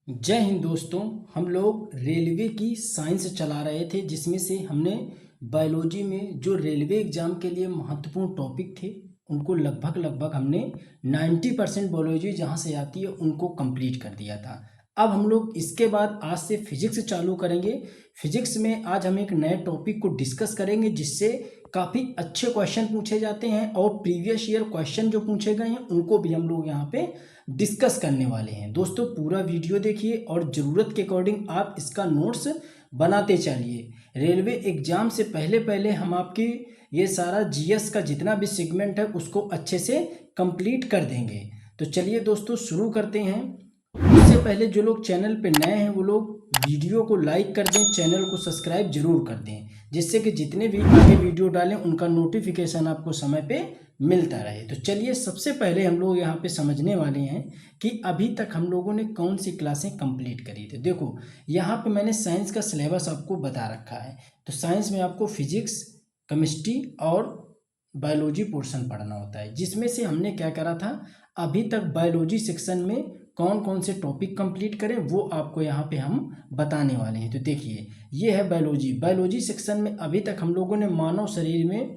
जय हिंद दोस्तों। हम लोग रेलवे की साइंस चला रहे थे जिसमें से हमने बायोलॉजी में जो रेलवे एग्ज़ाम के लिए महत्वपूर्ण टॉपिक थे उनको लगभग हमने 90% बायोलॉजी जहाँ से आती है उनको कंप्लीट कर दिया था। अब हम लोग इसके बाद आज से फिजिक्स चालू करेंगे। फिजिक्स में आज हम एक नए टॉपिक को डिस्कस करेंगे जिससे काफ़ी अच्छे क्वेश्चन पूछे जाते हैं और प्रीवियस ईयर क्वेश्चन जो पूछे गए हैं उनको भी हम लोग यहाँ पे डिस्कस करने वाले हैं। दोस्तों पूरा वीडियो देखिए और ज़रूरत के अकॉर्डिंग आप इसका नोट्स बनाते चलिए। रेलवे एग्ज़ाम से पहले पहले हम आपकी ये सारा जीएस का जितना भी सेगमेंट है उसको अच्छे से कंप्लीट कर देंगे। तो चलिए दोस्तों शुरू करते हैं। उससे पहले जो लोग चैनल पे नए हैं वो लोग वीडियो को लाइक कर दें, चैनल को सब्सक्राइब जरूर कर दें जिससे कि जितने भी आगे वीडियो डालें उनका नोटिफिकेशन आपको समय पे मिलता रहे। तो चलिए सबसे पहले हम लोग यहाँ पे समझने वाले हैं कि अभी तक हम लोगों ने कौन सी क्लासें कंप्लीट करी थी। देखो यहाँ पे मैंने साइंस का सिलेबस आपको बता रखा है। तो साइंस में आपको फिजिक्स, केमिस्ट्री और बायोलॉजी पोर्शन पढ़ना होता है जिसमें से हमने क्या करा था, अभी तक बायोलॉजी सेक्शन में कौन कौन से टॉपिक कंप्लीट करें वो आपको यहाँ पे हम बताने वाले हैं। तो देखिए ये है बायोलॉजी सेक्शन में अभी तक हम लोगों ने मानव शरीर में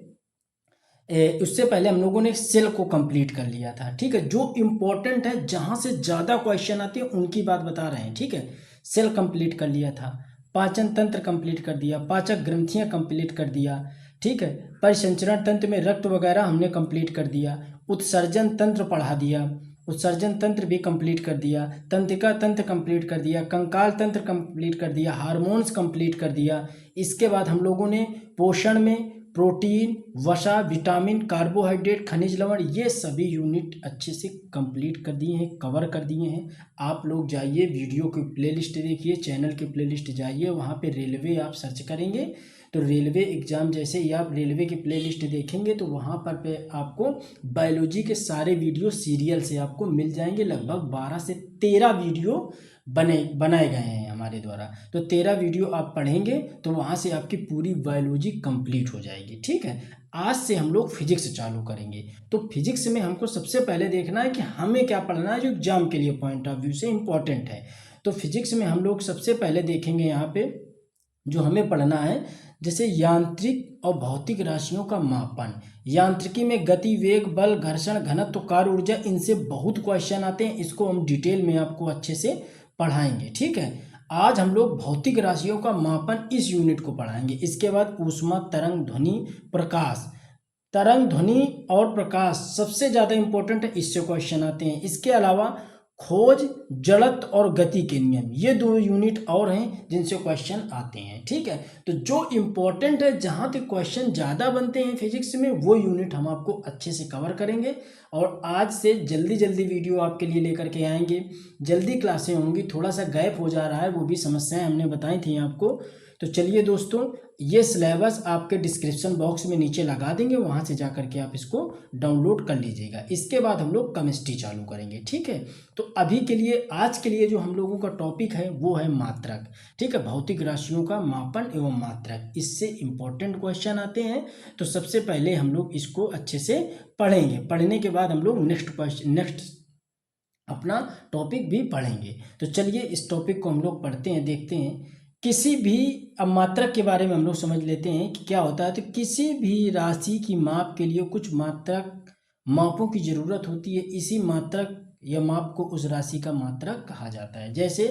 उससे पहले हम लोगों ने सेल को कंप्लीट कर लिया था। ठीक है, जो इम्पोर्टेंट है जहाँ से ज़्यादा क्वेश्चन आते हैं उनकी बात बता रहे हैं। ठीक है, सेल कंप्लीट कर लिया था, पाचन तंत्र कंप्लीट कर दिया, पाचक ग्रंथियाँ कंप्लीट कर दिया। ठीक है, परिसंचरण तंत्र में रक्त वगैरह हमने कंप्लीट कर दिया, उत्सर्जन तंत्र पढ़ा दिया, उत्सर्जन तंत्र भी कंप्लीट कर दिया, तंत्रिका तंत्र कंप्लीट कर दिया, कंकाल तंत्र कंप्लीट कर दिया, हार्मोन्स कंप्लीट कर दिया। इसके बाद हम लोगों ने पोषण में प्रोटीन, वसा, विटामिन, कार्बोहाइड्रेट, खनिज लवण ये सभी यूनिट अच्छे से कंप्लीट कर दिए हैं, कवर कर दिए हैं। आप लोग जाइए वीडियो की प्लेलिस्ट देखिए, चैनल की प्लेलिस्ट जाइए, वहाँ पे रेलवे आप सर्च करेंगे तो रेलवे एग्ज़ाम जैसे ही आप रेलवे की प्लेलिस्ट देखेंगे तो वहाँ पर पे आपको बायोलॉजी के सारे सीरियल से आपको मिल जाएंगे। लगभग 12 से 13 वीडियो बनाए गए हैं हमारे द्वारा। तो 13 वीडियो आप पढ़ेंगे तो वहाँ से आपकी पूरी बायोलॉजी कंप्लीट हो जाएगी। ठीक है, आज से हम लोग फिजिक्स चालू करेंगे। तो फिजिक्स में हमको सबसे पहले देखना है कि हमें क्या पढ़ना है जो एग्जाम के लिए पॉइंट ऑफ व्यू से इम्पोर्टेंट है। तो फिजिक्स में हम लोग सबसे पहले देखेंगे यहाँ पे जो हमें पढ़ना है, जैसे यांत्रिक और भौतिक राशियों का मापन। यांत्रिकी में गति, वेग, बल, घर्षण, घनत्व, कार्य ऊर्जा, इनसे बहुत क्वेश्चन आते हैं। इसको हम डिटेल में आपको अच्छे से पढ़ाएंगे। ठीक है, आज हम लोग भौतिक राशियों का मापन इस यूनिट को पढ़ाएंगे। इसके बाद ऊष्मा, तरंग, ध्वनि, प्रकाश। तरंग, ध्वनि और प्रकाश सबसे ज़्यादा इंपॉर्टेंट है, इससे क्वेश्चन आते हैं। इसके अलावा खोज, जड़त्व और गति के नियम, ये 2 यूनिट और हैं जिनसे क्वेश्चन आते हैं। ठीक है, तो जो इम्पोर्टेंट है जहाँ तक क्वेश्चन ज़्यादा बनते हैं फिजिक्स में वो यूनिट हम आपको अच्छे से कवर करेंगे। और आज से जल्दी वीडियो आपके लिए लेकर के आएंगे, जल्दी क्लासें होंगी। थोड़ा सा गैप हो जा रहा है, वो भी समस्याएं हमने बताई थी आपको। तो चलिए दोस्तों, ये सिलेबस आपके डिस्क्रिप्शन बॉक्स में नीचे लगा देंगे, वहाँ से जा करके आप इसको डाउनलोड कर लीजिएगा। इसके बाद हम लोग केमिस्ट्री चालू करेंगे। ठीक है, तो अभी के लिए आज के लिए जो हम लोगों का टॉपिक है वो है मात्रक। ठीक है, भौतिक राशियों का मापन एवं मात्रक, इससे इंपॉर्टेंट क्वेश्चन आते हैं। तो सबसे पहले हम लोग इसको अच्छे से पढ़ेंगे, पढ़ने के बाद हम लोग नेक्स्ट अपना टॉपिक भी पढ़ेंगे। तो चलिए इस टॉपिक को हम लोग पढ़ते हैं, देखते हैं। किसी भी, अब मात्रक के बारे में हम लोग समझ लेते हैं कि क्या होता है। तो किसी भी राशि की माप के लिए कुछ मात्रक मापों की ज़रूरत होती है। इसी मात्रक या माप को उस राशि का मात्रक कहा जाता है। जैसे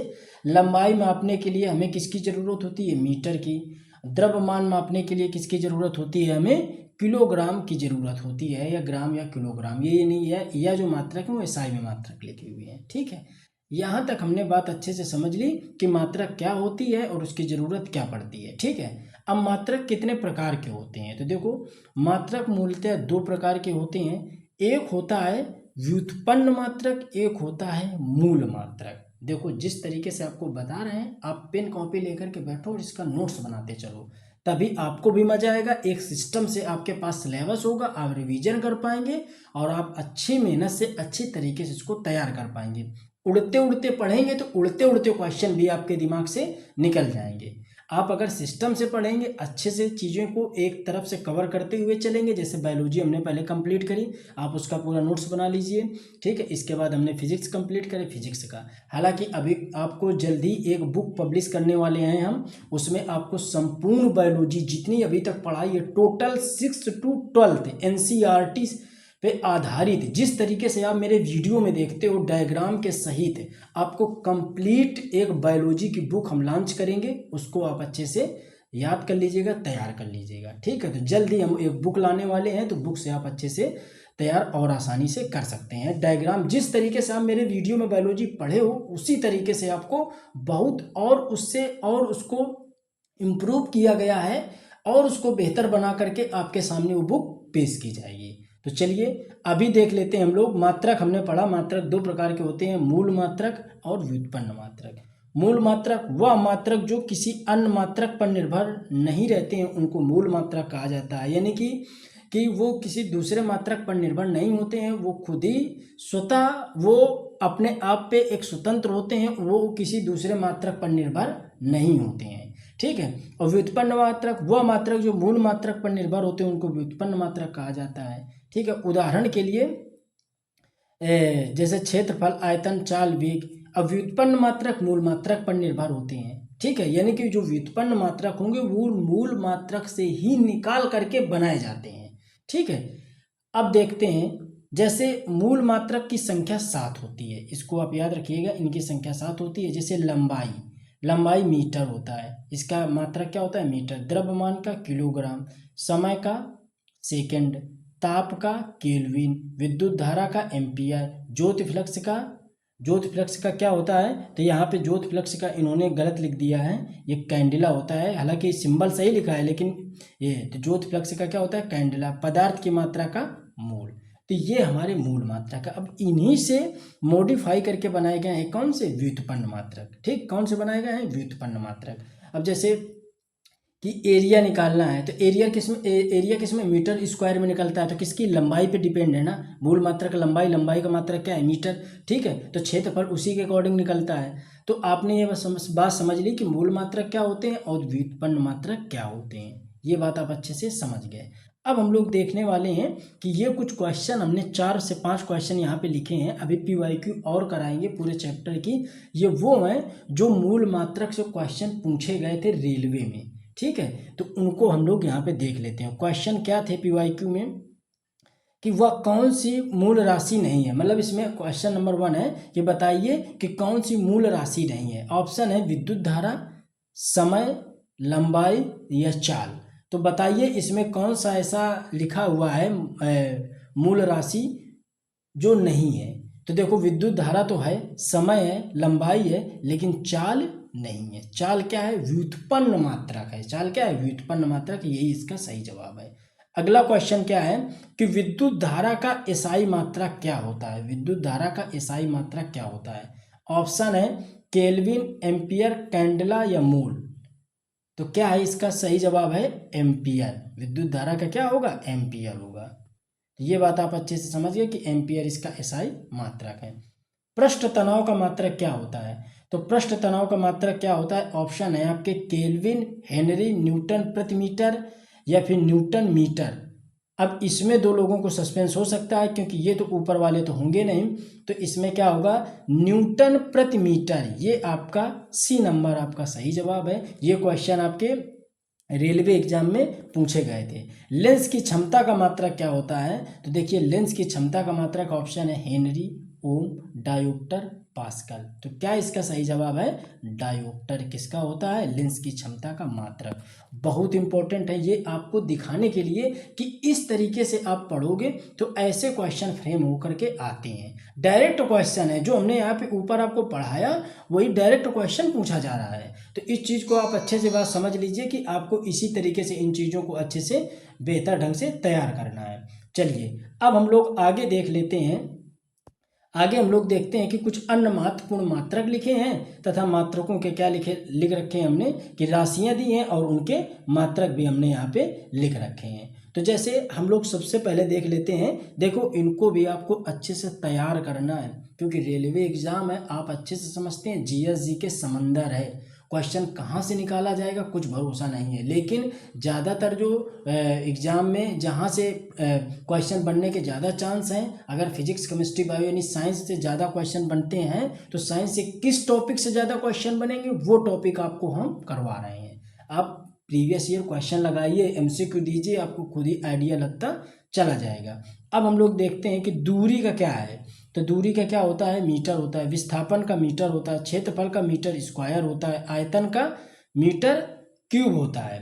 लंबाई मापने के लिए हमें किसकी ज़रूरत होती है, मीटर की। द्रव्यमान मापने के लिए किसकी ज़रूरत होती है, हमें किलोग्राम की ज़रूरत होती है, या ग्राम या किलोग्राम, ये नहीं है। यह जो मात्रक है वो एसआई में मात्रक लिखी हुई है। ठीक है, यहाँ तक हमने बात अच्छे से समझ ली कि मात्रक क्या होती है और उसकी ज़रूरत क्या पड़ती है। ठीक है, अब मात्रक कितने प्रकार के होते हैं। तो देखो मात्रक मूलतः 2 प्रकार के होते हैं। एक होता है व्युत्पन्न मात्रक, एक होता है मूल मात्रक। देखो जिस तरीके से आपको बता रहे हैं, आप पेन कॉपी लेकर के बैठो और इसका नोट्स बनाते चलो, तभी आपको भी मजा आएगा। एक सिस्टम से आपके पास सिलेबस होगा, आप रिवीजन कर पाएंगे और आप अच्छी मेहनत से अच्छी तरीके से इसको तैयार कर पाएंगे। उड़ते उड़ते पढ़ेंगे तो उड़ते उड़ते क्वेश्चन भी आपके दिमाग से निकल जाएंगे। आप अगर सिस्टम से पढ़ेंगे, अच्छे से चीज़ों को एक तरफ से कवर करते हुए चलेंगे, जैसे बायोलॉजी हमने पहले कंप्लीट करी, आप उसका पूरा नोट्स बना लीजिए, ठीक है। इसके बाद हमने फिजिक्स कंप्लीट करी, फिजिक्स का हालांकि अभी आपको जल्दी एक बुक पब्लिश करने वाले हैं हम, उसमें आपको संपूर्ण बायोलॉजी जितनी अभी तक पढ़ाई है, टोटल 6 to 12 NCERT पे आधारित, जिस तरीके से आप मेरे वीडियो में देखते हो डायग्राम के सहित, आपको कंप्लीट एक बायोलॉजी की बुक हम लॉन्च करेंगे, उसको आप अच्छे से याद कर लीजिएगा, तैयार कर लीजिएगा, ठीक है। तो जल्दी हम एक बुक लाने वाले हैं, तो बुक से आप अच्छे से तैयार और आसानी से कर सकते हैं। डायग्राम जिस तरीके से आप मेरे वीडियो में बायोलॉजी पढ़े हो, उसी तरीके से आपको बहुत और उससे और उसको इम्प्रूव किया गया है और उसको बेहतर बना करके आपके सामने वो बुक पेश की जाएगी। तो चलिए अभी देख लेते हैं हम लोग। मात्रक हमने पढ़ा, मात्रक 2 प्रकार के होते हैं, मूल मात्रक और व्युत्पन्न मात्रक। मूल मात्रक वह मात्रक जो किसी अन्य मात्रक पर निर्भर नहीं रहते हैं, उनको मूल मात्रक कहा जाता है। यानी कि वो किसी दूसरे मात्रक पर निर्भर नहीं होते हैं, वो खुद ही स्वतः वो अपने आप पे एक स्वतंत्र होते हैं, वो किसी दूसरे मात्रक पर निर्भर नहीं होते हैं, ठीक है। और व्युत्पन्न मात्रक वह मात्रक जो मूल मात्रक पर निर्भर होते हैं, उनको व्युत्पन्न मात्रक कहा जाता है, ठीक है। उदाहरण के लिए जैसे क्षेत्रफल, आयतन, चाल, वेग। अब व्युत्पन्न मात्रक मूल मात्रक पर निर्भर होते हैं, ठीक है। यानी कि जो व्युत्पन्न मात्रक होंगे वो मूल मात्रक से ही निकाल करके बनाए जाते हैं, ठीक है। अब देखते हैं, जैसे मूल मात्रक की संख्या 7 होती है, इसको आप याद रखिएगा, इनकी संख्या 7 होती है। जैसे लंबाई मीटर होता है, इसका मात्रक क्या होता है, मीटर। द्रव्यमान का किलोग्राम, समय का सेकंड, ताप का केल्विन, विद्युत धारा का एम्पियर, ज्योति फ्लक्स का क्या होता है, तो यहाँ पे ज्योति फ्लक्स का इन्होंने गलत लिख दिया है, ये कैंडिला होता है, हालांकि सिंबल सही लिखा है लेकिन ये तो ज्योति फ्लक्स का क्या होता है, कैंडिला। पदार्थ की मात्रा का मोल। तो ये हमारे मूल मात्रक है। अब इन्हीं से मॉडिफाई करके बनाए गए हैं कौन से, व्युत्पन्न मात्रक, ठीक। कौन से बनाए गए हैं, व्युत्पन्न मात्रक। अब जैसे कि एरिया निकालना है, तो एरिया किसमें मीटर स्क्वायर में निकलता है, तो किसकी, लंबाई पे डिपेंड है ना। मूल मात्रक लंबाई का मात्रक क्या है, मीटर, ठीक है। तो क्षेत्रफल उसी के अकॉर्डिंग निकलता है। तो आपने ये बात समझ ली कि मूल मात्रक क्या होते हैं और व्युत्पन्न मात्रक क्या होते हैं, ये बात आप अच्छे से समझ गए। अब हम लोग देखने वाले हैं कि ये कुछ क्वेश्चन हमने 4 से 5 क्वेश्चन यहाँ पे लिखे हैं, अभी PYQ और कराएंगे पूरे चैप्टर की। ये वो हैं जो मूल मात्रक से क्वेश्चन पूछे गए थे रेलवे में, ठीक है। तो उनको हम लोग यहाँ पे देख लेते हैं। क्वेश्चन क्या थे PYQ में, कि वह कौन सी मूल राशि नहीं है। मतलब इसमें क्वेश्चन नंबर 1 है कि बताइए कि कौन सी मूल राशि नहीं है। ऑप्शन है विद्युत धारा, समय, लंबाई या चाल। तो बताइए इसमें कौन सा ऐसा लिखा हुआ है मूल राशि जो नहीं है। तो देखो विद्युत धारा तो है, समय है, लंबाई है, लेकिन चाल नहीं है। चाल क्या है, व्युत्पन्न मात्रक है। चाल क्या है, व्युत्पन्न मात्रक, यही इसका सही जवाब है। अगला क्वेश्चन क्या है कि विद्युत धारा का एसआई मात्रक क्या होता है। विद्युत धारा का एसआई मात्रक क्या होता है। ऑप्शन है केल्विन, एम्पियर, कैंडेला या मोल। तो क्या है इसका सही जवाब है एम्पियर। विद्युत धारा का क्या होगा, एम्पियर होगा। ये बात आप अच्छे से समझ गए कि एम्पियर इसका एसआई मात्रक है। पृष्ठ तनाव का मात्रक क्या होता है। तो पृष्ठ तनाव का मात्रक क्या होता है, ऑप्शन है आपके केल्विन, हेनरी, न्यूटन प्रति मीटर या फिर न्यूटन मीटर। अब इसमें 2 लोगों को सस्पेंस हो सकता है क्योंकि ये तो ऊपर वाले तो होंगे नहीं, तो इसमें क्या होगा, न्यूटन प्रति मीटर। ये आपका सी नंबर आपका सही जवाब है। ये क्वेश्चन आपके रेलवे एग्जाम में पूछे गए थे। लेंस की क्षमता का मात्रक क्या होता है। तो देखिए लेंस की क्षमता का मात्रक ऑप्शन है हेनरी, ओम, डायोप्टर, पास्कल। तो क्या इसका सही जवाब है, डायोप्टर किसका होता है, लेंस की क्षमता का मात्रक। बहुत इंपॉर्टेंट है ये आपको दिखाने के लिए कि इस तरीके से आप पढ़ोगे तो ऐसे क्वेश्चन फ्रेम होकर के आते हैं। डायरेक्ट क्वेश्चन है जो हमने यहाँ पे ऊपर आपको पढ़ाया, वही डायरेक्ट क्वेश्चन पूछा जा रहा है। तो इस चीज़ को आप अच्छे से बात समझ लीजिए कि आपको इसी तरीके से इन चीज़ों को अच्छे से बेहतर ढंग से तैयार करना है। चलिए अब हम लोग आगे देख लेते हैं। आगे हम लोग देखते हैं कि कुछ अन्य महत्वपूर्ण मात्रक लिखे हैं तथा मात्रकों के क्या लिख रखे हैं हमने, कि राशियां दी हैं और उनके मात्रक भी हमने यहाँ पे लिख रखे हैं। तो जैसे हम लोग सबसे पहले देख लेते हैं, देखो इनको भी आपको अच्छे से तैयार करना है क्योंकि रेलवे एग्जाम है, आप अच्छे से समझते हैं, जीएस जी के समंदर है, क्वेश्चन कहाँ से निकाला जाएगा कुछ भरोसा नहीं है। लेकिन ज़्यादातर जो एग्ज़ाम में जहाँ से क्वेश्चन बनने के ज़्यादा चांस हैं, अगर फिजिक्स केमिस्ट्री बायो यानी साइंस से ज़्यादा क्वेश्चन बनते हैं तो साइंस से किस टॉपिक से ज़्यादा क्वेश्चन बनेंगे वो टॉपिक आपको हम करवा रहे हैं। आप प्रीवियस ईयर क्वेश्चन लगाइए, एमसीक्यू दीजिए, आपको खुद ही आइडिया लगता चला जाएगा। अब हम लोग देखते हैं कि दूरी का क्या है। तो दूरी का क्या होता है, मीटर होता है, विस्थापन का मीटर होता है, क्षेत्रफल का मीटर स्क्वायर होता है, आयतन का मीटर क्यूब होता है।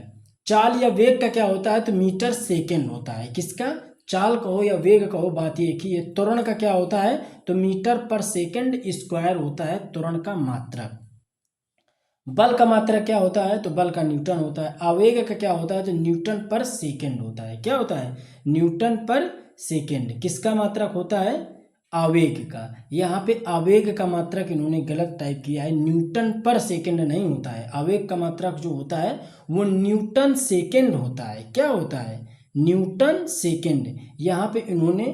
चाल या वेग का क्या होता है, तो मीटर सेकेंड होता है। किसका, चाल कहो या वेग कहो, बात एक ही है। त्वरण का क्या होता है, तो मीटर पर सेकेंड स्क्वायर होता है त्वरण का मात्रक। बल का मात्रक क्या होता है, तो बल का न्यूटन होता है। आवेग का क्या होता है, तो न्यूटन पर सेकेंड होता है। क्या होता है, न्यूटन पर सेकेंड। किसका मात्रक होता है, आवेग का। यहाँ पे आवेग का मात्रक इन्होंने गलत टाइप किया है, न्यूटन पर सेकेंड नहीं होता है। आवेग का मात्रक जो होता है वो न्यूटन सेकेंड होता है। क्या होता है, न्यूटन सेकेंड। यहाँ पे इन्होंने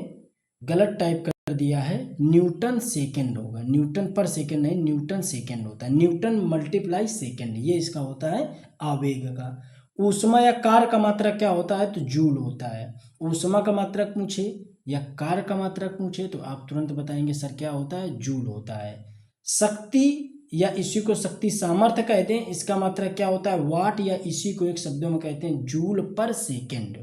गलत टाइप कर दिया है, न्यूटन सेकेंड होगा, न्यूटन पर सेकेंड नहीं, न्यूटन सेकेंड होता है। न्यूटन मल्टीप्लाई सेकेंड, ये इसका होता है आवेग का। ऊष्मा या कार्य का मात्रक क्या होता है, तो जूल होता है। ऊष्मा का मात्रक पूछे या कार्य का मात्रक पूछे तो आप तुरंत बताएंगे सर क्या होता है, जूल होता है। शक्ति या इसी को शक्ति सामर्थ्य कहते हैं, इसका मात्रक क्या होता है, वाट, या इसी को एक शब्दों में कहते हैं जूल पर सेकेंड।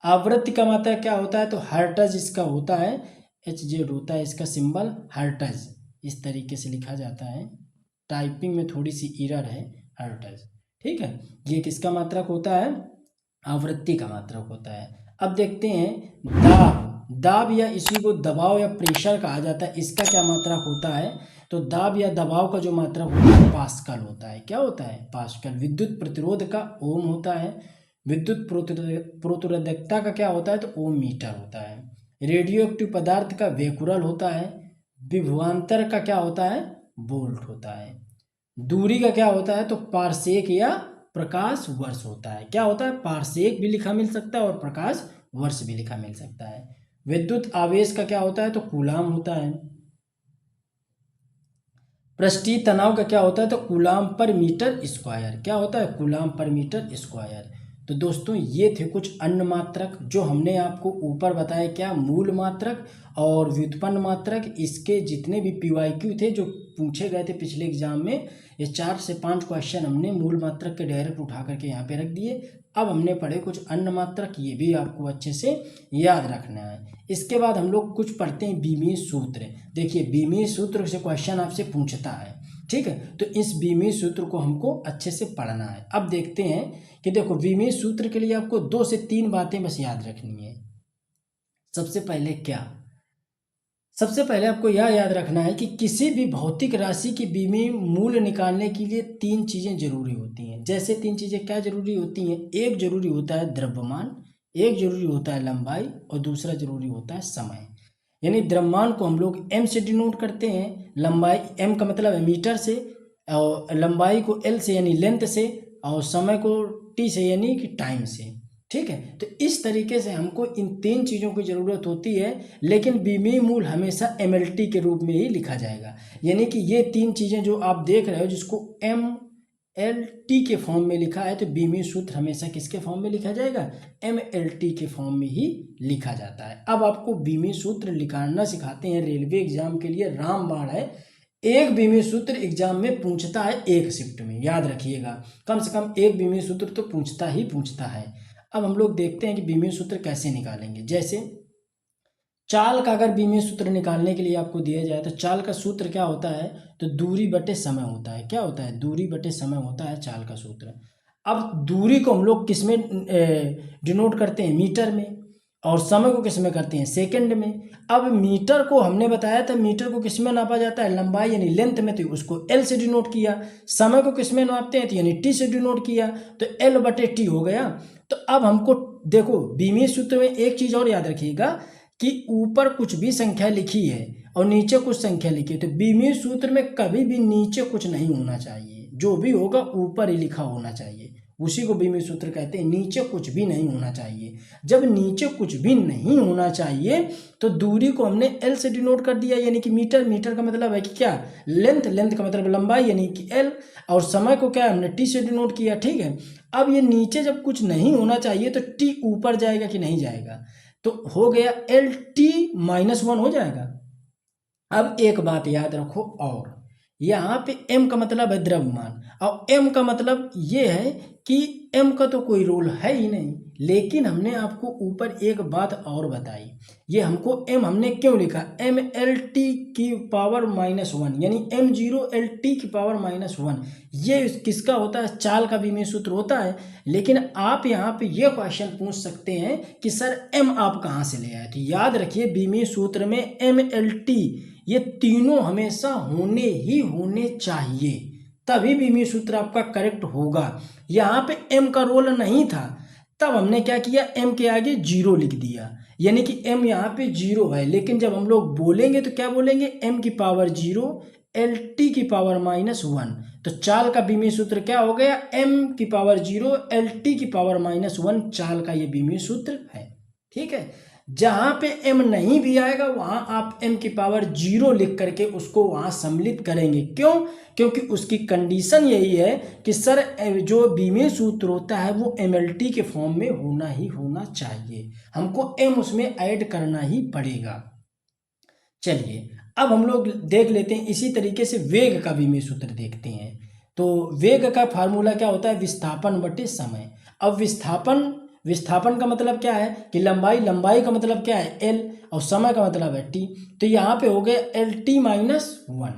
आवृत्ति का मात्रक क्या होता है, तो हर्ट्ज इसका होता है, HZ होता है इसका सिंबल, हर्ट्ज इस तरीके से लिखा जाता है। टाइपिंग में थोड़ी सी एरर है, हर्ट्ज। ठीक है, ये किसका मात्रक होता है, आवृत्ति का मात्रक होता है। अब देखते हैं दाब। दाब या इसी को दबाव या प्रेशर कहा जाता है, इसका क्या मात्रक होता है, तो दाब या दबाव का जो मात्रक होता है पास्कल होता है। क्या होता है, पास्कल। विद्युत प्रतिरोध का ओम होता है। विद्युत प्रतिरोधकता का क्या होता है, तो ओम मीटर होता है। रेडियो एक्टिव पदार्थ का वेकुरल होता है। विभवांतर का क्या होता है, वोल्ट होता है। दूरी का क्या होता है, तो पारसेक या प्रकाश वर्ष होता है। क्या होता है, पारसेक भी लिखा मिल सकता है और प्रकाश वर्ष भी लिखा मिल सकता है। विद्युत आवेश का क्या होता है, तो कूलाम होता है। पृष्ठीय तनाव का क्या होता है, तो कूलाम पर मीटर स्क्वायर। क्या होता है, कूलाम पर मीटर स्क्वायर। तो दोस्तों ये थे कुछ अन्य मात्रक जो हमने आपको ऊपर बताया, क्या मूल मात्रक और व्युत्पन्न मात्रक। इसके जितने भी PYQ थे जो पूछे गए थे पिछले एग्जाम में, ये 4 से 5 क्वेश्चन हमने मूल मात्रक के डायरेक्ट उठा करके यहाँ पे रख दिए। अब हमने पढ़े कुछ अन्य मात्रक, ये भी आपको अच्छे से याद रखना है। इसके बाद हम लोग कुछ पढ़ते हैं बीमीय सूत्र। देखिए बीमीय सूत्र से क्वेश्चन आपसे पूछता है, ठीक है, तो इस बीमीय सूत्र को हमको अच्छे से पढ़ना है। अब देखते हैं कि देखो बीमीय सूत्र के लिए आपको 2 से 3 बातें बस याद रखनी है। सबसे पहले क्या, सबसे पहले आपको यह याद रखना है कि किसी भी भौतिक राशि की बीमीय मूल्य निकालने के लिए 3 चीज़ें जरूरी होती हैं। जैसे 3 चीज़ें क्या जरूरी होती हैं, एक जरूरी होता है द्रव्यमान, एक जरूरी होता है लंबाई और दूसरा जरूरी होता है समय। यानी द्रव्यमान को हम लोग m से डिनोट करते हैं, लंबाई m का मतलब है मीटर से, और लंबाई को l से यानी लेंथ से, और समय को t से यानी कि टाइम से। ठीक है, तो इस तरीके से हमको इन 3 चीज़ों की ज़रूरत होती है। लेकिन बीमीय मूल हमेशा MLT के रूप में ही लिखा जाएगा। यानी कि ये 3 चीज़ें जो आप देख रहे हो जिसको MLT के फॉर्म में लिखा है, तो बीमीय सूत्र हमेशा किसके फॉर्म में लिखा जाएगा, MLT के फॉर्म में ही लिखा जाता है। अब आपको बीमीय सूत्र निकालना सिखाते हैं रेलवे एग्जाम के लिए, रामबाण है। एक बीमीय सूत्र एग्जाम में पूछता है एक शिफ्ट में, याद रखिएगा, कम से कम एक बीमीय सूत्र तो पूछता ही पूछता है। अब हम लोग देखते हैं कि बीमीय सूत्र कैसे निकालेंगे। जैसे चाल का अगर बीमीय सूत्र निकालने के लिए आपको दिया जाए तो चाल का सूत्र क्या होता है, तो दूरी बटे समय होता है। क्या होता है, दूरी बटे समय होता है चाल का सूत्र। अब दूरी को हम लोग किस में डिनोट करते हैं, मीटर में, और समय को किस में करते हैं, सेकंड में। अब मीटर को हमने बताया था, मीटर को किस में नापा जाता है, लंबाई यानी लेंथ में, तो उसको L से डिनोट किया। समय को किस में नापते हैं, तो यानी T से डिनोट किया, तो L बटे T हो गया। तो अब हमको देखो बीमीय सूत्र में एक चीज़ और याद रखिएगा कि ऊपर कुछ भी संख्या लिखी है और नीचे कुछ संख्या लिखी है, तो बीमीय सूत्र में कभी भी नीचे कुछ नहीं होना चाहिए, जो भी होगा ऊपर ही लिखा होना चाहिए। उसी को बीमी सूत्र कहते हैं। नीचे कुछ भी नहीं होना चाहिए। जब नीचे कुछ भी नहीं होना चाहिए तो दूरी को हमने एल से डिनोट कर दिया, यानी कि मीटर। मीटर का मतलब है कि क्या, लेंथ। लेंथ का मतलब लंबाई यानी कि एल, और समय को क्या हमने टी से डिनोट किया। ठीक है, अब ये नीचे जब कुछ नहीं होना चाहिए तो टी ऊपर जाएगा कि नहीं जाएगा, तो हो गया एल टी माइनस 1 हो जाएगा। अब एक बात याद रखो, और यहाँ पे m का मतलब है द्रव्यमान, और m का मतलब ये है कि m का तो कोई रोल है ही नहीं, लेकिन हमने आपको ऊपर एक बात और बताई। ये हमको m हमने क्यों लिखा, m एल टी की पावर -1, यानी m0 एल टी की पावर -1, ये किसका होता है, चाल का विमीय सूत्र होता है। लेकिन आप यहाँ पे ये क्वेश्चन पूछ सकते हैं कि सर m आप कहाँ से ले आए। तो याद रखिए विमीय सूत्र में m एल टी ये तीनों हमेशा होने चाहिए, तभी विमीय सूत्र आपका करेक्ट होगा। यहाँ पे m का रोल नहीं था, तब हमने क्या किया, m के आगे 0 लिख दिया, यानी कि m यहाँ पे 0 है। लेकिन जब हम लोग बोलेंगे तो क्या बोलेंगे, m की पावर 0 एल टी की पावर -1, तो चाल का विमीय सूत्र क्या हो गया, m की पावर 0 एल टी की पावर -1 चाल का ये विमीय सूत्र है। ठीक है, जहां पे m नहीं भी आएगा वहां आप m की पावर 0 लिख करके उसको वहां सम्मिलित करेंगे। क्यों, क्योंकि उसकी कंडीशन यही है कि सर जो विमीय सूत्र होता है वो MLT के फॉर्म में होना ही होना चाहिए, हमको m उसमें ऐड करना ही पड़ेगा। चलिए अब हम लोग देख लेते हैं इसी तरीके से वेग का विमीय सूत्र देखते हैं। तो वेग का फार्मूला क्या होता है, विस्थापन बटे समय। अब विस्थापन का मतलब क्या है कि लंबाई का मतलब क्या है l, और समय का मतलब है t। तो यहाँ पे हो गया एल टी -1।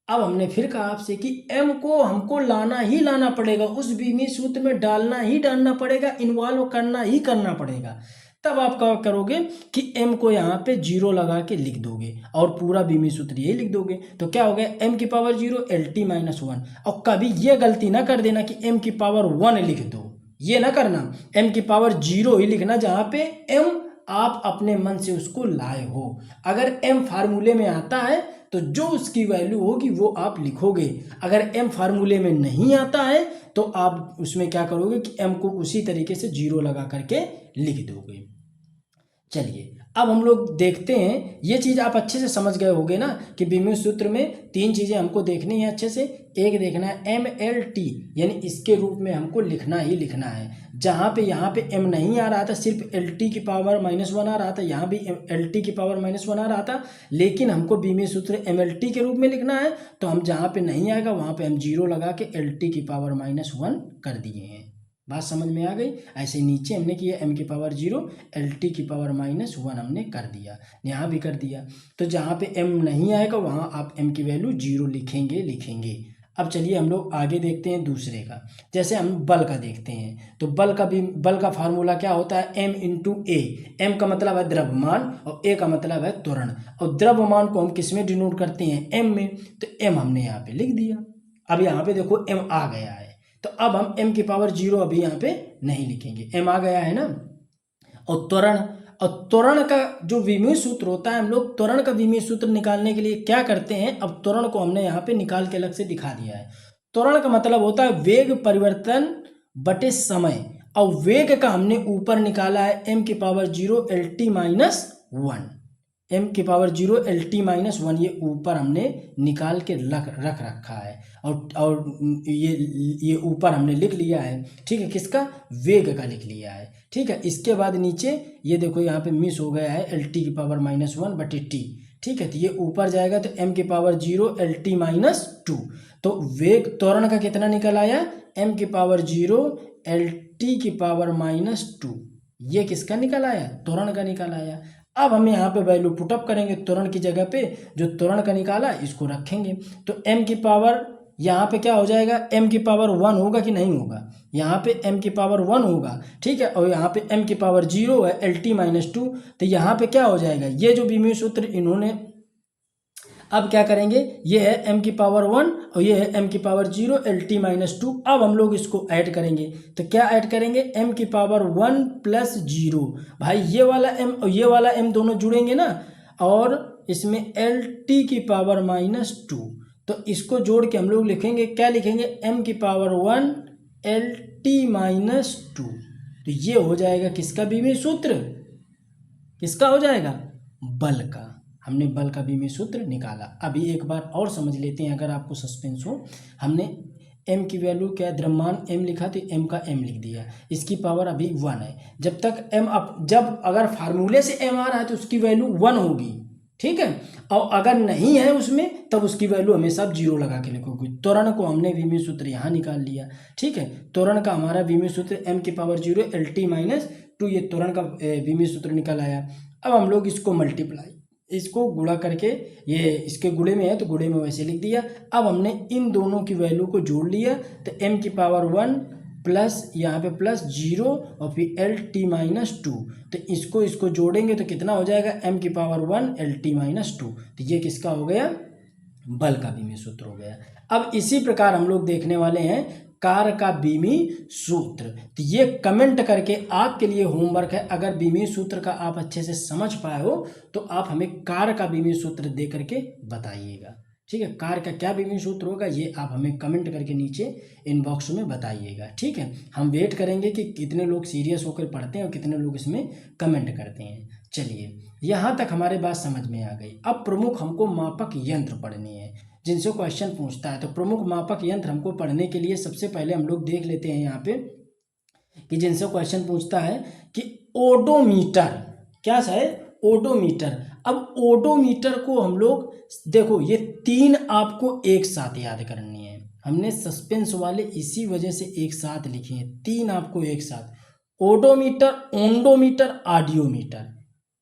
अब हमने फिर कहा आपसे कि m को हमको लाना ही लाना पड़ेगा, उस विमीय सूत्र में डालना पड़ेगा, इन्वॉल्व करना ही करना पड़ेगा। तब आप क्या करोगे कि m को यहाँ पे 0 लगा के लिख दोगे और पूरा विमीय सूत्र यही लिख दोगे। तो क्या हो गया, m की पावर 0 एल टी -1। और कभी ये गलती ना कर देना कि m की पावर 1 लिख दो, ये ना करना, m की पावर 0 ही लिखना जहाँ पे m आप अपने मन से उसको लाए हो। अगर m फार्मूले में आता है तो जो उसकी वैल्यू होगी वो आप लिखोगे, अगर m फार्मूले में नहीं आता है तो आप उसमें क्या करोगे कि m को उसी तरीके से 0 लगा करके लिख दोगे। चलिए अब हम लोग देखते हैं, ये चीज़ आप अच्छे से समझ गए होंगे ना कि विमीय सूत्र में 3 चीज़ें हमको देखनी है अच्छे से। एक देखना है MLT, यानी इसके रूप में हमको लिखना ही लिखना है। जहाँ पे यहाँ पे m नहीं आ रहा था, सिर्फ LT की पावर -1 आ रहा था, यहाँ भी LT की पावर -1 आ रहा था, लेकिन हमको विमीय सूत्र MLT के रूप में लिखना है। तो हम जहाँ पे नहीं आएगा वहाँ पे हम 0 लगा के LT की पावर -1 कर दिए हैं। बात समझ में आ गई। ऐसे नीचे हमने किया m की पावर 0 एल टी की पावर -1 हमने कर दिया, यहाँ भी कर दिया। तो जहाँ पे m नहीं आएगा वहाँ आप m की वैल्यू 0 लिखेंगे। अब चलिए हम लोग आगे देखते हैं दूसरे का। जैसे हम बल का देखते हैं, तो बल का फार्मूला क्या होता है, m इंटू ए। m का मतलब है द्रव्यमान और a का मतलब है त्वरण, और द्रव्यमान को हम किस में डिनोट करते हैं, m में। तो m हमने यहाँ पे लिख दिया। अब यहाँ पे देखो m आ गया है, तो अब हम m की पावर 0 अभी यहाँ पे नहीं लिखेंगे, m आ गया है ना। और त्वरण का जो विमीय सूत्र होता है, हम लोग त्वरण का विमीय सूत्र निकालने के लिए क्या करते हैं, अब त्वरण को हमने यहाँ पे निकाल के अलग से दिखा दिया है। त्वरण का मतलब होता है वेग परिवर्तन बटे समय, और वेग का हमने ऊपर निकाला है m की पावर 0 एल टी -1, m की पावर 0 एल टी -1 ये ऊपर हमने निकाल के रख रखा है, और ये ऊपर हमने लिख लिया है। ठीक है, किसका, वेग का लिख लिया है। ठीक है, इसके बाद नीचे ये देखो यहाँ पे मिस हो गया है एल टी की पावर -1 बटे टी। ठीक है, तो ये ऊपर जाएगा तो m की पावर 0 एल टी -2। तो वेग त्वरण का कितना निकल आया, m की पावर 0 एल टी की पावर -2, ये किसका निकल आया, त्वरण का निकल आया। अब हम यहाँ पे वैल्यू पुटअप करेंगे, त्वरण की जगह पे जो त्वरण का निकाला इसको रखेंगे। तो m की पावर यहाँ पे क्या हो जाएगा, m की पावर 1 होगा कि नहीं होगा, यहाँ पे m की पावर 1 होगा। ठीक है, और यहाँ पे m की पावर 0 है एल टी -2, तो यहाँ पे क्या हो जाएगा, ये जो विमीय सूत्र इन्होंने अब क्या करेंगे, ये है m की पावर 1 और ये है m की पावर 0 एल टी -2। अब हम लोग इसको ऐड करेंगे, तो क्या ऐड करेंगे, m की पावर 1 + 0। भाई ये वाला m और ये वाला m दोनों जुड़ेंगे ना, और इसमें एल टी की पावर -2, तो इसको जोड़ के हम लोग लिखेंगे, क्या लिखेंगे, m की पावर 1 एल -2। तो ये हो जाएगा किसका बीमीय सूत्र, किसका हो जाएगा, बल का। हमने बल का बीमीय सूत्र निकाला। अभी एक बार और समझ लेते हैं, अगर आपको सस्पेंस हो। हमने m की वैल्यू क्या है, द्रव्यमान m लिखा तो m का m लिख दिया, इसकी पावर अभी 1 है। जब तक जब अगर फार्मूले से m आ रहा है तो उसकी वैल्यू 1 होगी, ठीक है। और अगर नहीं है उसमें तब उसकी वैल्यू हमेशा आप 0 लगा के लिखोगे। त्वरण को हमने विमीय सूत्र यहाँ निकाल लिया, ठीक है। त्वरण का हमारा विमीय सूत्र m की पावर 0 LT-2, ये त्वरण का विमीय सूत्र निकल आया। अब हम लोग इसको मल्टीप्लाई, इसको गुणा करके, ये इसके गुणे में है तो गुणे में वैसे लिख दिया। अब हमने इन दोनों की वैल्यू को जोड़ लिया तो m की पावर 1 प्लस यहाँ पे प्लस 0 और फिर LT-2, तो इसको जोड़ेंगे तो कितना हो जाएगा, m की पावर 1 LT-2। तो ये किसका हो गया, बल का बीमीय सूत्र हो गया। अब इसी प्रकार हम लोग देखने वाले हैं कार्य का बीमीय सूत्र। तो ये कमेंट करके आपके लिए होमवर्क है, अगर बीमीय सूत्र का आप अच्छे से समझ पाए हो तो आप हमें कार्य का बीमीय सूत्र दे करके बताइएगा, ठीक है। कार्य का क्या बीमीय सूत्र होगा ये आप हमें कमेंट करके नीचे इनबॉक्स में बताइएगा, ठीक है। हम वेट करेंगे कि कितने लोग सीरियस होकर पढ़ते हैं और कितने लोग इसमें कमेंट करते हैं। चलिए, यहाँ तक हमारे बात समझ में आ गई। अब प्रमुख हमको मापक यंत्र पढ़ने हैं जिनसे क्वेश्चन पूछता है। तो प्रमुख मापक यंत्र हमको पढ़ने के लिए सबसे पहले हम लोग देख लेते हैं यहाँ पे कि जिनसे क्वेश्चन पूछता है कि ओडोमीटर, क्या है, ओडोमीटर। अब ओडोमीटर को हम लोग देखो, ये 3 आपको एक साथ याद करनी है। हमने सस्पेंस वाले इसी वजह से एक साथ लिखे हैं, 3 आपको एक साथ, ओडोमीटर, ओंडोमीटर, ऑडियोमीटर।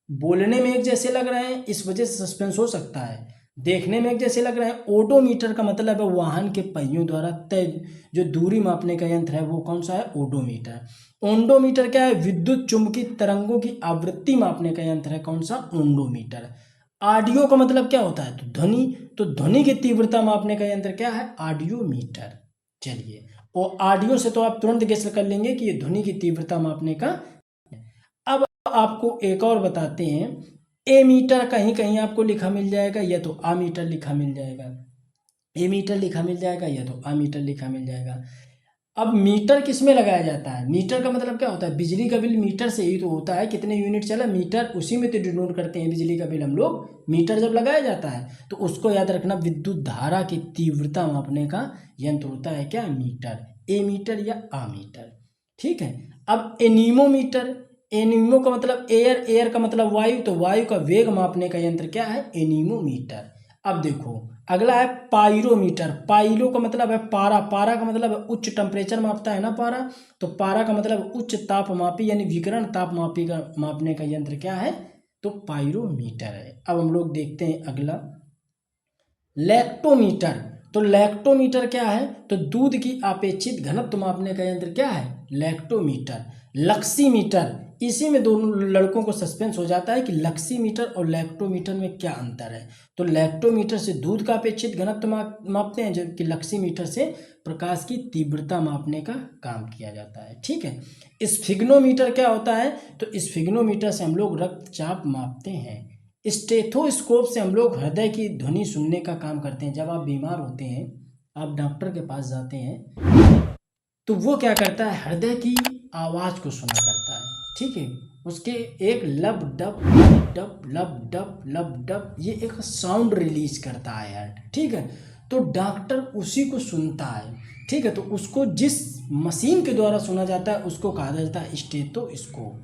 बोलने में एक जैसे लग रहे हैं इस वजह से सस्पेंस हो सकता है, देखने में एक जैसे लग रहे हैं। ओडोमीटर का मतलब है वाहन के पहियों द्वारा तय जो दूरी मापने का यंत्र है वो कौन सा है, ओडोमीटर। ओंडोमीटर क्या है, विद्युत चुंबकीय तरंगों की आवृत्ति मापने का यंत्र है, कौन सा, ओंडोमीटर। ऑडियो का मतलब क्या होता है, तो ध्वनि, तो ध्वनि की तीव्रता मापने का यंत्र क्या है, ऑडियोमीटर। चलिए, और ऑडियो से तो आप तुरंत गेस कर लेंगे कि ये ध्वनि की तीव्रता मापने का। अब आपको एक और बताते हैं, ए मीटर कहीं कहीं आपको लिखा मिल जाएगा, या तो आ मीटर लिखा मिल जाएगा, ए मीटर लिखा मिल जाएगा या तो आ मीटर लिखा मिल जाएगा। अब मीटर किस में लगाया जाता है, मीटर का मतलब क्या होता है, बिजली का बिल मीटर से ही तो होता है, कितने यूनिट चला मीटर, उसी में तो डिनोट करते हैं बिजली का बिल हम लोग। मीटर जब लगाया जाता है तो उसको याद रखना, विद्युत धारा की तीव्रता मापने का यंत्र होता है क्या, मीटर, ए मीटर या आ मीटर, ठीक है। अब एनीमोमीटर, एनीमो का मतलब एयर, एयर का मतलब वायु, तो वायु का वेग मापने का यंत्र क्या है, एनीमोमीटर। अब देखो अगला है पायरोमीटर, पायरो का मतलब है पारा, पारा का मतलब है उच्च टेम्परेचर मापता है ना पारा, तो पारा का मतलब उच्च तापमापी यानी विकिरण तापमापी का मापने का यंत्र क्या है, तो पायरोमीटर है। अब हम लोग देखते हैं अगला, लैक्टोमीटर। तो लैक्टोमीटर क्या है, तो दूध की अपेक्षित घनत्व मापने का यंत्र क्या है, लैक्टोमीटर। लक्सीमीटर, इसी में दोनों लड़कों को सस्पेंस हो जाता है कि लक्सीमीटर और लैक्टोमीटर में क्या अंतर है। तो लैक्टोमीटर से दूध का अपेक्षित घनत्व मापते हैं, जबकि लक्सीमीटर से प्रकाश की तीव्रता मापने का काम किया जाता है, ठीक है। स्फिग्नोमीटर क्या होता है, तो स्फिग्नोमीटर से हम लोग रक्तचाप मापते हैं। स्टेथोस्कोप से हम लोग हृदय की ध्वनि सुनने का काम करते हैं। जब आप बीमार होते हैं, आप डॉक्टर के पास जाते हैं तो वो क्या करता है, हृदय की आवाज़ को सुना करता है, ठीक है। उसके एक लब डब डब लब डब लब डब, ये एक साउंड रिलीज करता है यार, ठीक है। तो डॉक्टर उसी को सुनता है, ठीक है। तो उसको जिस मशीन के द्वारा सुना जाता है उसको कहा जाता है स्टेथोस्कोप।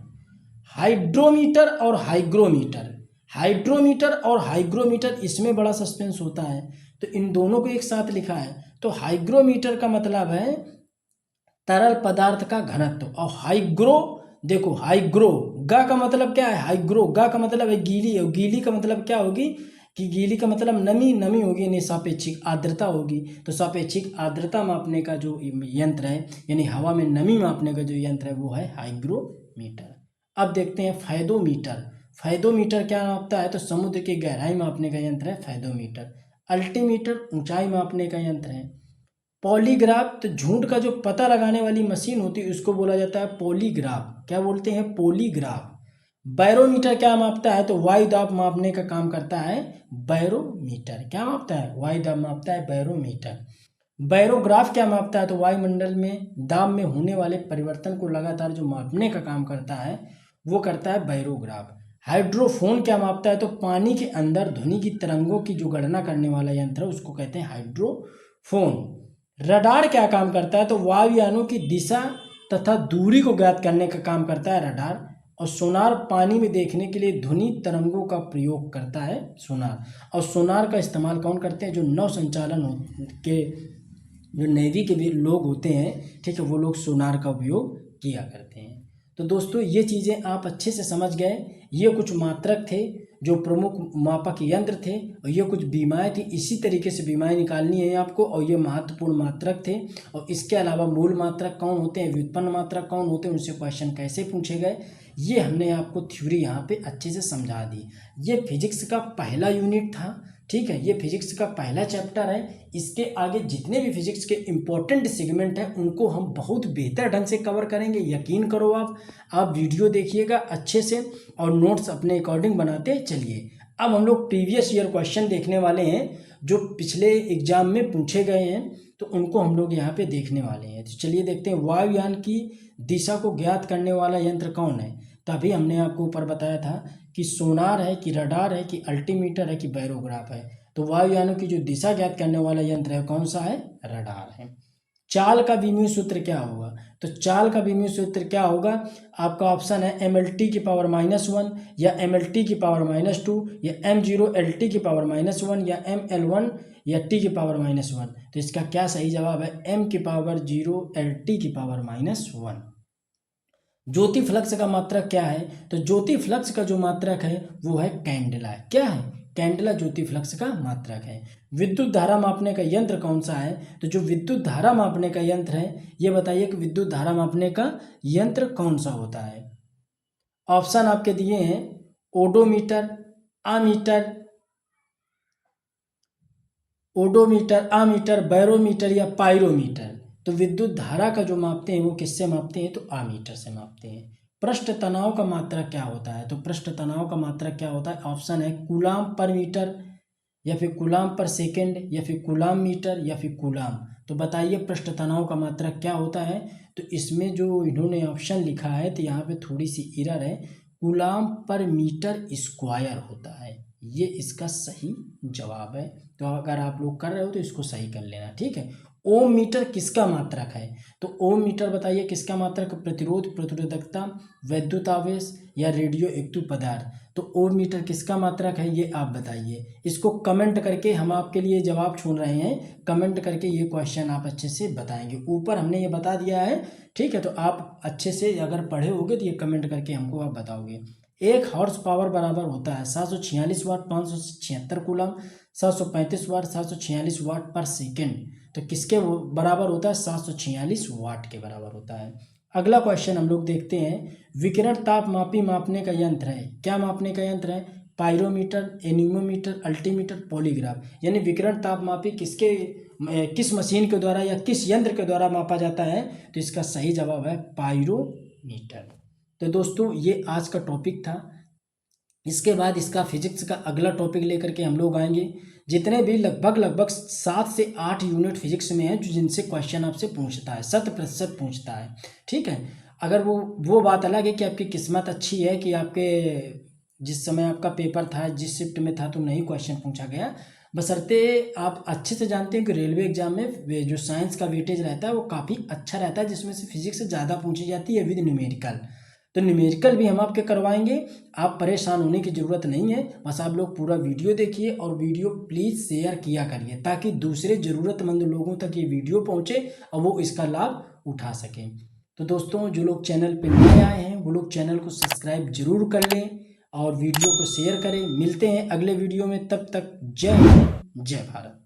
हाइड्रोमीटर और हाइग्रोमीटर, हाइड्रोमीटर और हाइग्रोमीटर, इसमें बड़ा सस्पेंस होता है, तो इन दोनों को एक साथ लिखा है। तो हाइग्रोमीटर का मतलब है तरल पदार्थ का घनत्व, और हाइग्रो, देखो हाइग्रो, गा का मतलब क्या है, हाइग्रो, गा का मतलब है गीली है, गीली का मतलब क्या होगी, कि गीली का मतलब नमी, नमी होगी यानी सापेक्षिक आर्द्रता होगी। तो सापेक्षिक आर्द्रता मापने का जो यंत्र है, यानी हवा में नमी मापने का जो यंत्र है वो है हाइग्रोमीटर। अब देखते हैं फैदोमीटर। फैदोमीटर क्या मापता है, तो समुद्र की गहराई मापने का यंत्र है फैदोमीटर। अल्टीमीटर ऊंचाई मापने का यंत्र है। पॉलीग्राफ, तो झूठ का जो पता लगाने वाली मशीन होती है उसको बोला जाता है पॉलीग्राफ, क्या बोलते हैं, पॉलीग्राफ। बैरोमीटर क्या मापता है, तो वायु दाब मापने का काम करता है बैरोमीटर, क्या मापता है, वायु दाब मापता है बैरोमीटर। बैरोग्राफ क्या मापता है? तो वायुमंडल में दाब में होने वाले परिवर्तन को लगातार जो मापने का काम करता है वो करता है बैरोग्राफ। हाइड्रोफोन क्या मापता है? तो पानी के अंदर ध्वनि की तरंगों की जो गणना करने वाला यंत्र है उसको कहते हैं हाइड्रोफोन। रडार क्या काम करता है? तो वायुयानों की दिशा तथा दूरी को ज्ञात करने का काम करता है रडार। और सोनार पानी में देखने के लिए ध्वनि तरंगों का प्रयोग करता है सोनार। और सोनार का इस्तेमाल कौन करते हैं? जो नौ संचालन के जो नेवी के भी लोग होते हैं, ठीक है, वो लोग सोनार का उपयोग किया करते हैं। तो दोस्तों ये चीज़ें आप अच्छे से समझ गए। ये कुछ मात्रक थे जो प्रमुख मापक यंत्र थे, और ये कुछ बीमाएँ थी। इसी तरीके से बीमाएँ निकालनी है आपको, और ये महत्वपूर्ण मात्रक थे। और इसके अलावा मूल मात्रक कौन होते हैं, व्युत्पन्न मात्रक कौन होते हैं, उनसे क्वेश्चन कैसे पूछे गए, ये हमने आपको थ्योरी यहाँ पे अच्छे से समझा दी। ये फिजिक्स का पहला यूनिट था, ठीक है, ये फिजिक्स का पहला चैप्टर है। इसके आगे जितने भी फिजिक्स के इम्पोर्टेंट सेगमेंट हैं उनको हम बहुत बेहतर ढंग से कवर करेंगे, यकीन करो। आप वीडियो देखिएगा अच्छे से और नोट्स अपने अकॉर्डिंग बनाते चलिए। अब हम लोग प्रीवियस ईयर क्वेश्चन देखने वाले हैं जो पिछले एग्जाम में पूछे गए हैं, तो उनको हम लोग यहाँ पे देखने वाले हैं। तो चलिए देखते हैं, वायुयान की दिशा को ज्ञात करने वाला यंत्र कौन है? तभी हमने आपको ऊपर बताया था कि सोनार है कि रडार है कि अल्टीमीटर है कि बैरोग्राफ है। तो वायुयानों की जो दिशा ज्ञात करने वाला यंत्र है कौन सा है? रडार है। चाल का विमीय सूत्र क्या होगा? तो चाल का विमीय सूत्र क्या होगा? आपका ऑप्शन है mlt की पावर -1 या mlt की पावर -2 या m0 lt की पावर -1 या ml1 या t की पावर -1। तो इसका क्या सही जवाब है? m की पावर 0 lt की पावर -1। ज्योति फ्लक्स का मात्रक क्या है? तो ज्योति फ्लक्स का जो मात्रक है वो है कैंडेला। क्या है? कैंडेला ज्योति फ्लक्स का मात्रक है। विद्युत धारा मापने का यंत्र कौन सा है? तो जो विद्युत धारा मापने का यंत्र है, ये बताइए कि विद्युत धारा मापने का यंत्र कौन सा होता है? ऑप्शन आपके दिए हैं ओडोमीटर, आमीटर, आमीटर, बैरोमीटर या पायरोमीटर। तो विद्युत धारा का जो मापते हैं वो किससे मापते हैं? तो आमीटर से मापते हैं। पृष्ठ तनाव का मात्रक क्या होता है? तो पृष्ठ तनाव का मात्रक क्या होता है? ऑप्शन है कूलाम पर मीटर या फिर कूलाम पर सेकेंड या फिर कूलाम मीटर या फिर कूलाम। तो बताइए पृष्ठ तनाव का मात्रक क्या होता है? तो इसमें जो इन्होंने ऑप्शन लिखा है तो यहाँ पे थोड़ी सी एरर है, कूलाम पर मीटर स्क्वायर होता है, ये इसका सही जवाब है। तो अगर आप लोग कर रहे हो तो इसको सही कर लेना, ठीक है। ओम मीटर किसका मात्रक है? तो ओम मीटर बताइए किसका मात्रक? प्रतिरोध, प्रतिरोधकता, वैद्युत आवेश या रेडियो एक्टिव पदार्थ। तो ओम मीटर किसका मात्रक है ये आप बताइए। इसको कमेंट करके हम आपके लिए जवाब छोड़ रहे हैं, कमेंट करके ये क्वेश्चन आप अच्छे से बताएंगे। ऊपर हमने ये बता दिया है, ठीक है, तो आप अच्छे से अगर पढ़े होगे तो ये कमेंट करके हमको आप बताओगे। 1 हॉर्स पावर बराबर होता है 746 वाट 576 कूलम, 735 वाट 746 वाट पर सेकेंड। तो किसके बराबर होता है? 746 वाट के बराबर होता है। अगला क्वेश्चन हम लोग देखते हैं, विकिरण ताप मापी मापने का यंत्र है, क्या मापने का यंत्र है? Pyrometer, anemometer, altimeter, polygraph. यानी विकिरण ताप मापी किस मशीन के द्वारा या किस यंत्र के द्वारा मापा जाता है? तो इसका सही जवाब है पायरोमीटर। तो दोस्तों ये आज का टॉपिक था। इसके बाद इसका फिजिक्स का अगला टॉपिक लेकर के हम लोग आएंगे। जितने भी लगभग 7 से 8 यूनिट फिजिक्स में है जो जिनसे क्वेश्चन आपसे पूछता है, 100% पूछता है, ठीक है। अगर वो बात अलग है कि आपकी किस्मत अच्छी है कि आपके जिस समय आपका पेपर था, जिस शिफ्ट में था, तो नहीं क्वेश्चन पूछा गया। बशर्ते आप अच्छे से जानते हैं कि रेलवे एग्जाम में जो साइंस का वेटेज रहता है वो काफ़ी अच्छा रहता है, जिसमें से फिजिक्स ज़्यादा पूछी जाती है विद न्यूमेरिकल। तो न्यूमेरिकल भी हम आपके करवाएंगे, आप परेशान होने की ज़रूरत नहीं है। बस आप लोग पूरा वीडियो देखिए और वीडियो प्लीज़ शेयर किया करिए ताकि दूसरे ज़रूरतमंद लोगों तक ये वीडियो पहुँचे और वो इसका लाभ उठा सकें। तो दोस्तों जो लोग चैनल पे नए आए हैं वो लोग चैनल को सब्सक्राइब जरूर कर लें और वीडियो को शेयर करें। मिलते हैं अगले वीडियो में, तब तक जय हिंद, जय भारत।